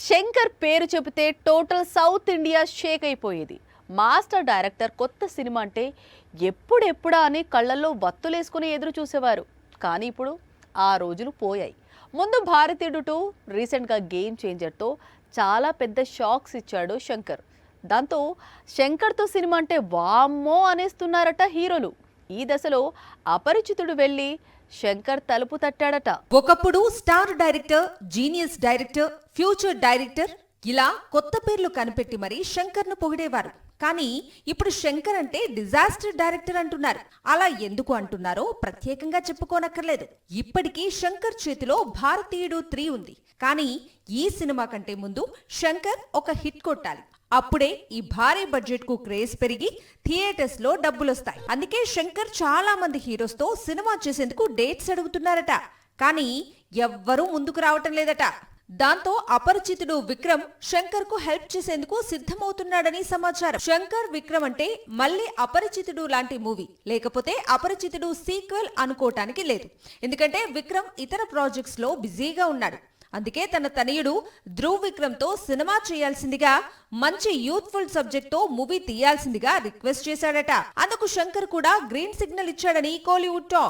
శంకర్ పేరు చెబితే total south India Sheikh అయిపోయేది. మాస్టర్ డైరెక్టర్ కొత్త సినిమా అంటే ఎప్పుడెప్పుడా అని కళ్ళల్లో వత్తులేసుకుని ఎదురు చూసేవారు. కానీ ఇప్పుడు ఆ రోజులు పోయాయి. ముందు భారతీయుడు 2, రీసెంట్గా గేమ్ చేంజర్తో చాలా పెద్ద షాక్స్ ఇచ్చాడు శంకర్. దాంతో శంకర్తో సినిమా అంటే వామ్మో అనేస్తున్నారట హీరోలు. ఈ దశలో అపరిచితుడు వెళ్ళి శంకర్ తలుపు తట్టాడట. ఒకప్పుడు star director, genius director, future director ఇలా కొత్త పేర్లు కనిపెట్టి మరీ శంకర్ ను పొగిడేవారు. కానీ ఇప్పుడు శంకర్ అంటే డిజాస్టర్ డైరెక్టర్ అంటున్నారు. అలా ఎందుకు అంటున్నారో ప్రత్యేకంగా చెప్పుకోనక్కర్లేదు. ఇప్పటికీ శంకర్ చేతిలో భారతీయుడు 3 ఉంది. కానీ ఈ సినిమా కంటే ముందు శంకర్ ఒక హిట్ కొట్టాలి. అప్పుడే ఈ భారీ బడ్జెట్ కు క్రేజ్ పెరిగి థియేటర్స్ లో డబ్బులొస్తాయి. అందుకే శంకర్ చాలా మంది హీరోస్ తో సినిమా చేసేందుకు డేట్స్ అడుగుతున్నారట. కానీ ఎవ్వరూ ముందుకు రావటం లేదట. దాంతో అపరిచితుడు విక్రమ్ శంకర్ కు హెల్ప్ చేసేందుకు సిద్ధమవుతున్నాడని సమాచారం. శంకర్ విక్రమ్ అంటే మళ్ళీ అపరిచితుడు లాంటి మూవీ, లేకపోతే అపరిచితుడు సీక్వెల్ అనుకోవటానికి లేదు. ఎందుకంటే విక్రమ్ ఇతర ప్రాజెక్ట్స్ లో బిజీగా ఉన్నాడు. అందుకే తన తనయుడు ధ్రువ్ విక్రమ్ తో సినిమా చేయాల్సిందిగా, మంచి యూత్ఫుల్ సబ్జెక్ట్ తో మూవీ తీయాల్సిందిగా రిక్వెస్ట్ చేశాడట. అందుకు శంకర్ కూడా గ్రీన్ సిగ్నల్ ఇచ్చాడని కోలీవుడ్ టాక్.